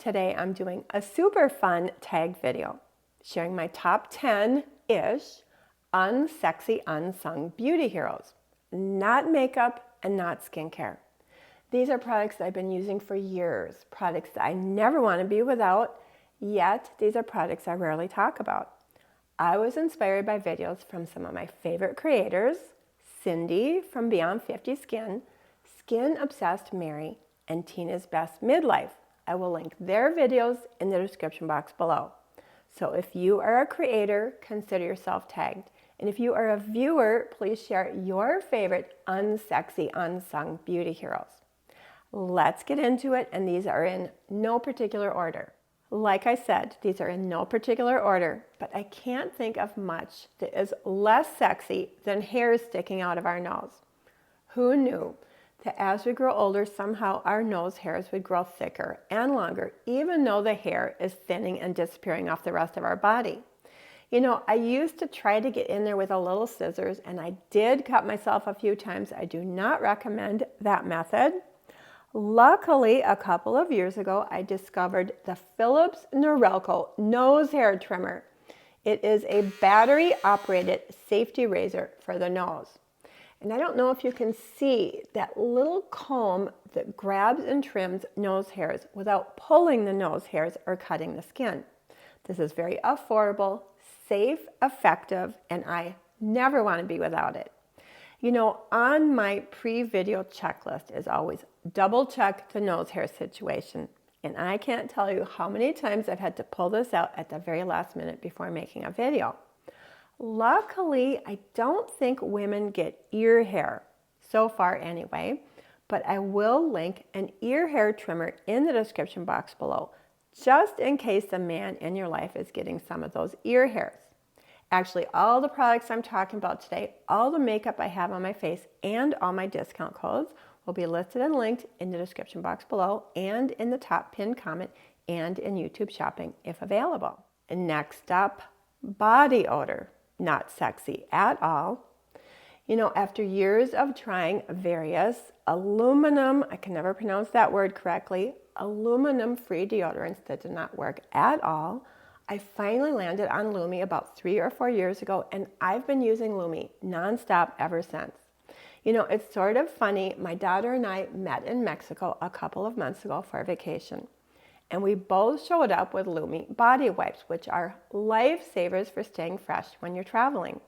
Today I'm doing a super fun tag video sharing my top 10-ish unsexy unsung beauty heroes. Not makeup and not skincare. These are products that I've been using for years, products that I never want to be without, yet these are products I rarely talk about. I was inspired by videos from some of my favorite creators, Cindy from Beyond 50 Skin, Skin Obsessed Mary, and Tina's Best Midlife. I will link their videos in the description box below. So if you are a creator, consider yourself tagged. And if you are a viewer, please share your favorite unsexy unsung beauty heroes. Let's get into it, and these are in no particular order. Like I said, these are in no particular order, but I can't think of much that is less sexy than hair sticking out of our nose. Who knew that as we grow older, somehow our nose hairs would grow thicker and longer, even though the hair is thinning and disappearing off the rest of our body? You know, I used to try to get in there with a little scissors, and I did cut myself a few times. I do not recommend that method. Luckily, a couple of years ago, I discovered the Philips Norelco nose hair trimmer. It is a battery-operated safety razor for the nose. And I don't know if you can see that little comb that grabs and trims nose hairs without pulling the nose hairs or cutting the skin. This is very affordable, safe, effective, and I never want to be without it. You know, on my pre-video checklist is always double check the nose hair situation. And I can't tell you how many times I've had to pull this out at the very last minute before making a video. Luckily, I don't think women get ear hair, so far anyway, but I will link an ear hair trimmer in the description box below, just in case the man in your life is getting some of those ear hairs. Actually, all the products I'm talking about today, all the makeup I have on my face, and all my discount codes will be listed and linked in the description box below and in the top pinned comment and in YouTube shopping if available. And next up, body odor. Not sexy at all. You know, after years of trying various aluminum, I can never pronounce that word correctly, aluminum-free deodorants that did not work at all, I finally landed on Lumi about 3 or 4 years ago, and I've been using Lumi nonstop ever since. You know, it's sort of funny. My daughter and I met in Mexico a couple of months ago for a vacation. And we both showed up with Lumi body wipes, which are lifesavers for staying fresh when you're traveling.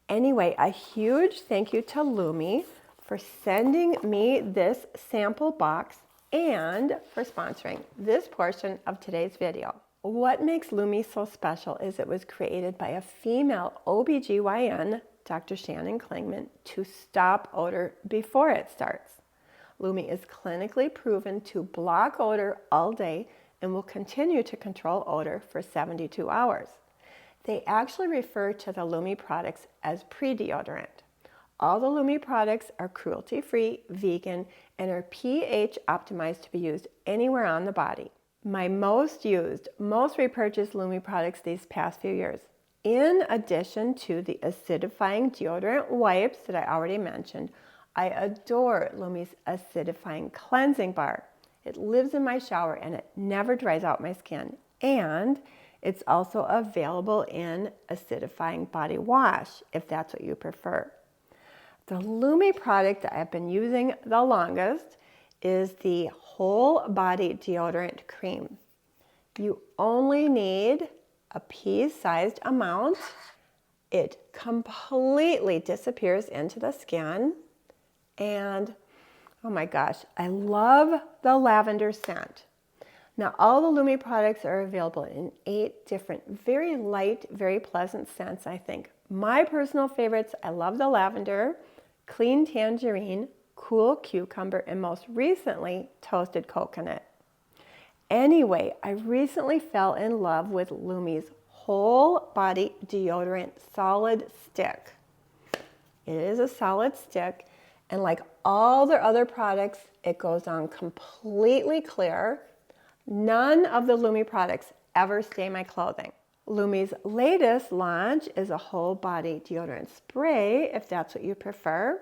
Anyway, a huge thank you to Lumi for sending me this sample box and for sponsoring this portion of today's video. What makes Lumi so special is it was created by a female OBGYN, Dr. Shannon Klingman, to stop odor before it starts. Lumi is clinically proven to block odor all day and will continue to control odor for 72 hours. They actually refer to the Lumi products as pre-deodorant. All the Lumi products are cruelty-free, vegan, and are pH optimized to be used anywhere on the body. My most used, most repurchased Lumi products these past few years, in addition to the acidifying deodorant wipes that I already mentioned, I adore Lumi's acidifying cleansing bar. It lives in my shower and it never dries out my skin. And it's also available in acidifying body wash if that's what you prefer. The Lumi product that I've been using the longest is the whole body deodorant cream. You only need a pea-sized amount. It completely disappears into the skin. And oh my gosh, I love the lavender scent. Now, all the Lumi products are available in 8 different, very light, very pleasant scents, I think. My personal favorites, I love the lavender, clean tangerine, cool cucumber, and most recently, toasted coconut. Anyway, I recently fell in love with Lumi's whole body deodorant solid stick. It is a solid stick. And like all their other products, it goes on completely clear. None of the Lumi products ever stain my clothing. Lumi's latest launch is a whole body deodorant spray, if that's what you prefer.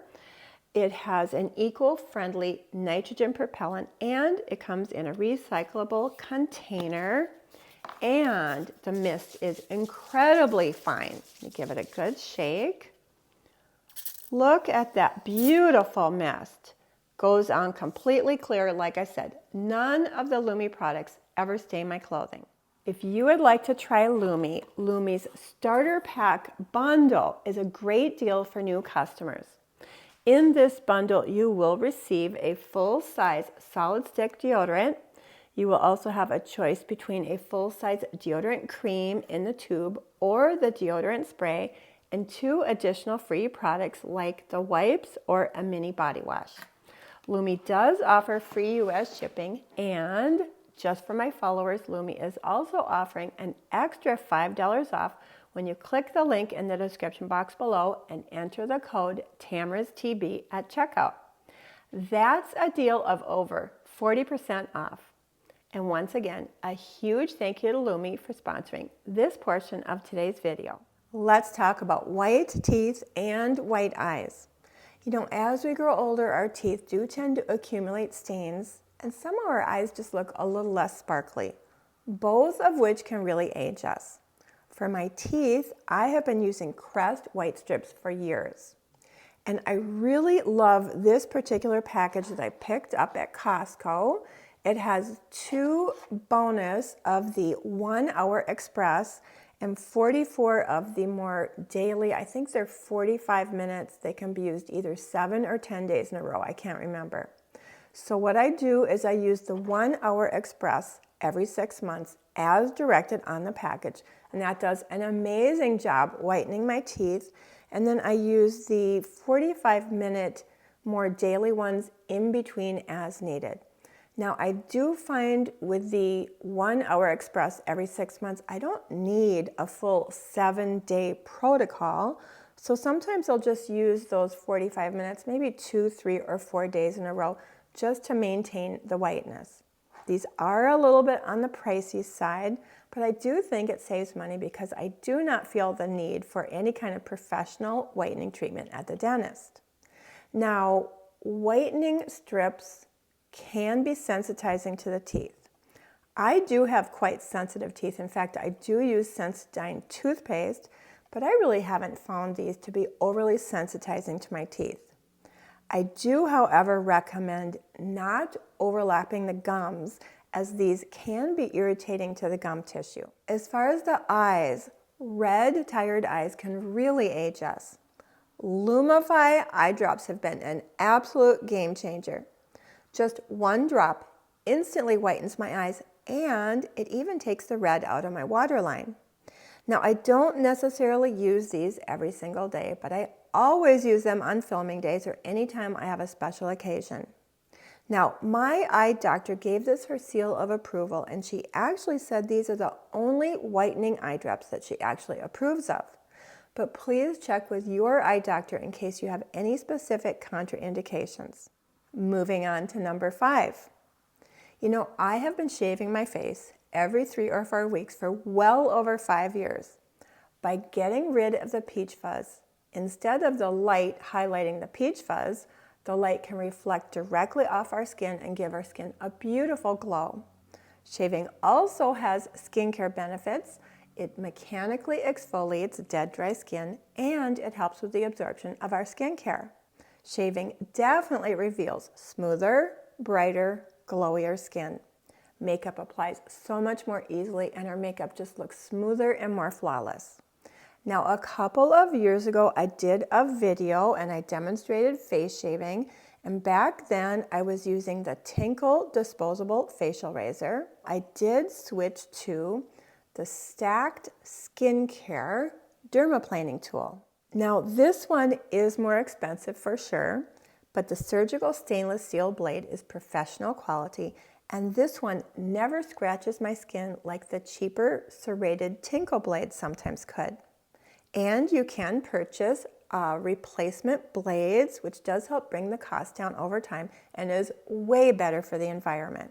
It has an eco-friendly nitrogen propellant, and it comes in a recyclable container. And the mist is incredibly fine. Give it a good shake. Look at that beautiful mist. Goes on completely clear. Like I said, none of the Lumi products ever stain my clothing. If you would like to try Lumi, Lumi's starter pack bundle is a great deal for new customers. In this bundle, you will receive a full-size solid stick deodorant. You will also have a choice between a full-size deodorant cream in the tube or the deodorant spray, and 2 additional free products like the wipes or a mini body wash. Lumi does offer free US shipping, and just for my followers, Lumi is also offering an extra $5 off when you click the link in the description box below and enter the code TAMRASTB at checkout. That's a deal of over 40% off. And once again, a huge thank you to Lumi for sponsoring this portion of today's video. Let's talk about white teeth and white eyes. You know, as we grow older, our teeth do tend to accumulate stains, and some of our eyes just look a little less sparkly, both of which can really age us. For my teeth, I have been using Crest white strips for years. And I really love this particular package that I picked up at Costco. It has 2 bonus of the 1 Hour Express and 44 of the more daily. I think they're 45 minutes. They can be used either 7 or 10 days in a row. I can't remember. So what I do is I use the 1 Hour Express every 6 months as directed on the package. And that does an amazing job whitening my teeth. And then I use the 45-minute more daily ones in between as needed. Now, I do find with the 1 Hour Express every 6 months, I don't need a full 7-day protocol. So sometimes I'll just use those 45 minutes, maybe 2, 3, or 4 days in a row, just to maintain the whiteness. These are a little bit on the pricey side, but I do think it saves money because I do not feel the need for any kind of professional whitening treatment at the dentist. Now, whitening strips can be sensitizing to the teeth. I do have quite sensitive teeth. In fact, I do use Sensodyne toothpaste, but I really haven't found these to be overly sensitizing to my teeth. I do, however, recommend not overlapping the gums, as these can be irritating to the gum tissue. As far as the eyes, red, tired eyes can really age us. Lumify eye drops have been an absolute game changer. Just 1 drop instantly whitens my eyes, and it even takes the red out of my waterline. Now, I don't necessarily use these every single day, but I always use them on filming days or anytime I have a special occasion. Now, my eye doctor gave this her seal of approval, and she actually said these are the only whitening eye drops that she actually approves of. But please check with your eye doctor in case you have any specific contraindications. Moving on to number 5. You know, I have been shaving my face every 3 or 4 weeks for well over 5 years. By getting rid of the peach fuzz, instead of the light highlighting the peach fuzz, the light can reflect directly off our skin and give our skin a beautiful glow. Shaving also has skincare benefits. It mechanically exfoliates dead, dry skin, and it helps with the absorption of our skincare. Shaving definitely reveals smoother, brighter, glowier skin. Makeup applies so much more easily, and our makeup just looks smoother and more flawless. Now, a couple of years ago, I did a video and I demonstrated face shaving. And back then, I was using the Tinkle disposable facial razor. I did switch to the stacked skincare dermaplaning tool. Now, this one is more expensive for sure, but the surgical stainless steel blade is professional quality, and this one never scratches my skin like the cheaper serrated Tinkle blades sometimes could. And you can purchase replacement blades, which does help bring the cost down over time and is way better for the environment.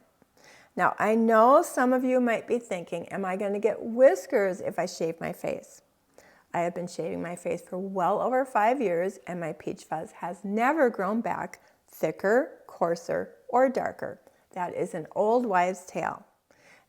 Now, I know some of you might be thinking, am I going to get whiskers if I shave my face? I have been shaving my face for well over 5 years, and my peach fuzz has never grown back thicker, coarser, or darker. That is an old wives' tale.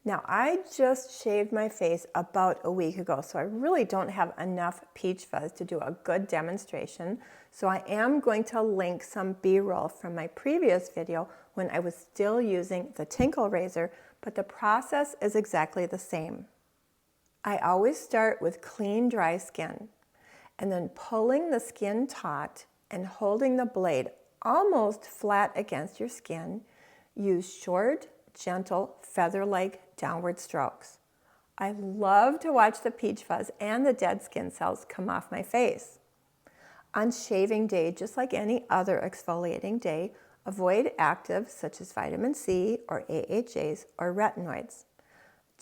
Now, I just shaved my face about a week ago, so I really don't have enough peach fuzz to do a good demonstration. So I am going to link some B-roll from my previous video when I was still using the Tinkle razor, but the process is exactly the same. I always start with clean, dry skin, and then pulling the skin taut and holding the blade almost flat against your skin. Use short, gentle, feather-like downward strokes. I love to watch the peach fuzz and the dead skin cells come off my face. On shaving day, just like any other exfoliating day, avoid actives such as vitamin C or AHAs or retinoids.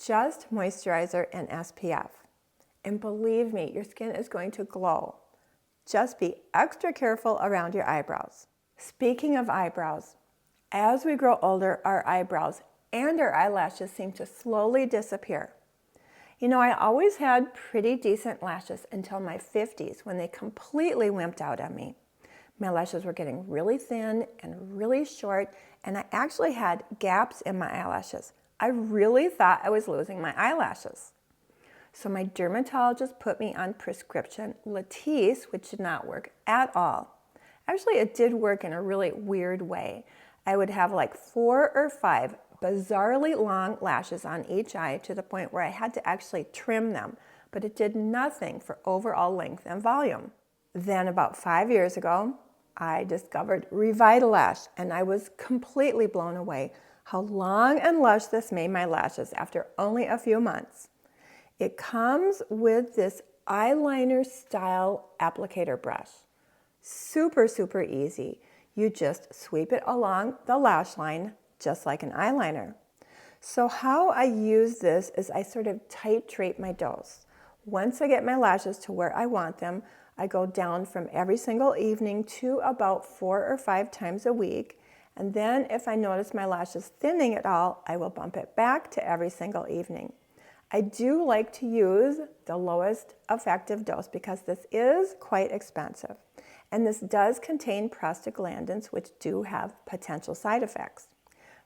Just moisturizer and SPF. And believe me, your skin is going to glow. Just be extra careful around your eyebrows. Speaking of eyebrows, as we grow older, our eyebrows and our eyelashes seem to slowly disappear. You know, I always had pretty decent lashes until my 50s when they completely wimped out on me. My lashes were getting really thin and really short, and I actually had gaps in my eyelashes. I really thought I was losing my eyelashes. So my dermatologist put me on prescription Latisse, which did not work at all. Actually, it did work in a really weird way. I would have like 4 or 5 bizarrely long lashes on each eye to the point where I had to actually trim them, but it did nothing for overall length and volume. Then about 5 years ago, I discovered Revitalash, and I was completely blown away how long and lush this made my lashes after only a few months. It comes with this eyeliner style applicator brush. Super, super easy. You just sweep it along the lash line just like an eyeliner. So how I use this is I sort of titrate my dose. Once I get my lashes to where I want them, I go down from every single evening to about 4 or 5 times a week. And then if I notice my lashes thinning at all, I will bump it back to every single evening. I do like to use the lowest effective dose because this is quite expensive. And this does contain prostaglandins, which do have potential side effects.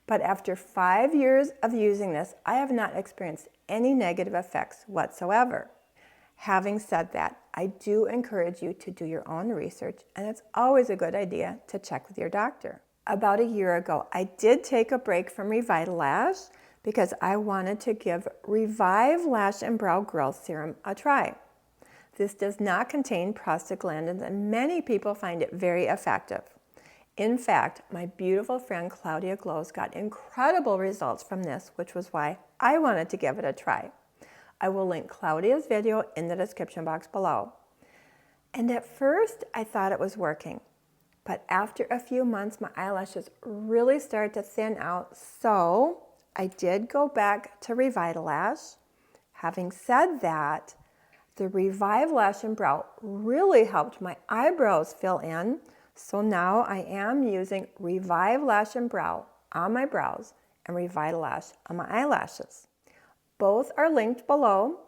But after 5 years of using this, I have not experienced any negative effects whatsoever. Having said that, I do encourage you to do your own research, and it's always a good idea to check with your doctor. About a year ago, I did take a break from Revitalash because I wanted to give Revive Lash and Brow Growth Serum a try. This does not contain prostaglandins, and many people find it very effective. In fact, my beautiful friend Claudia Glows got incredible results from this, which was why I wanted to give it a try. I will link Claudia's video in the description box below. And at first, I thought it was working. But after a few months, my eyelashes really started to thin out, so I did go back to Revitalash. Having said that, the Revive Lash and Brow really helped my eyebrows fill in. So now I am using Revive Lash and Brow on my brows and Revitalash on my eyelashes. Both are linked below.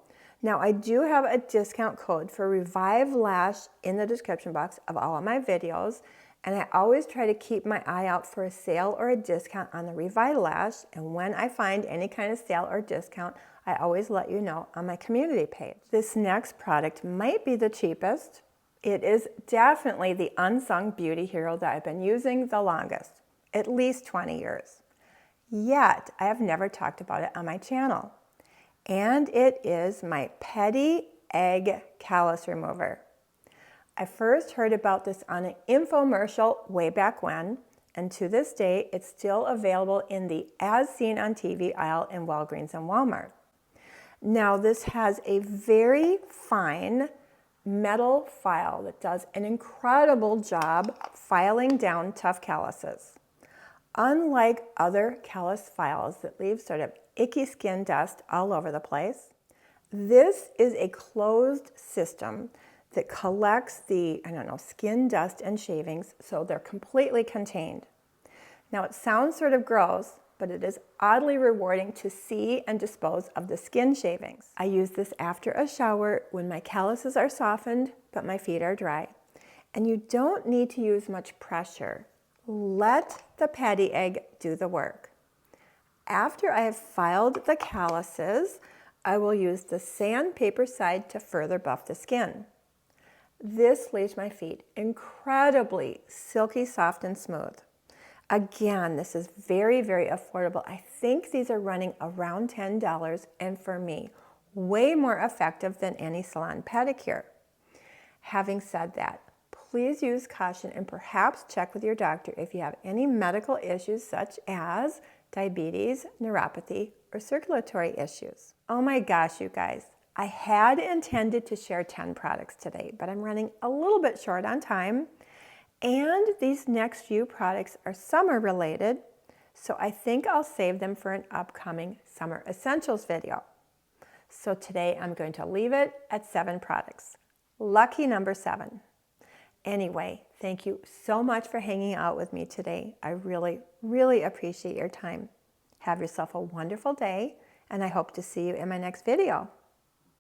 Now I do have a discount code for Revive Lash in the description box of all of my videos, and I always try to keep my eye out for a sale or a discount on the Revitalash, and when I find any kind of sale or discount, I always let you know on my community page. This next product might be the cheapest. It is definitely the Unsung Beauty Hero that I've been using the longest, at least 20 years. Yet, I have never talked about it on my channel. And it is my Petty Egg Callus Remover. I first heard about this on an infomercial way back when, and to this day, it's still available in the As Seen on TV aisle in Walgreens and Walmart. Now, this has a very fine metal file that does an incredible job filing down tough calluses. Unlike other callus files that leave sort of icky skin dust all over the place, this is a closed system that collects the, skin dust and shavings, so they're completely contained. Now, it sounds sort of gross, but it is oddly rewarding to see and dispose of the skin shavings. I use this after a shower when my calluses are softened, but my feet are dry. And you don't need to use much pressure. Let the patty egg do the work. After I have filed the calluses, I will use the sandpaper side to further buff the skin. This leaves my feet incredibly silky, soft, and smooth. Again, this is very, very affordable. I think these are running around $10, and for me, way more effective than any salon pedicure. Having said that, please use caution and perhaps check with your doctor if you have any medical issues such as diabetes, neuropathy, or circulatory issues. Oh my gosh, you guys. I had intended to share 10 products today, but I'm running a little bit short on time. And these next few products are summer related, so I think I'll save them for an upcoming summer essentials video. So today I'm going to leave it at 7 products. Lucky number 7. Anyway, thank you so much for hanging out with me today. I really, really appreciate your time. Have yourself a wonderful day, and I hope to see you in my next video.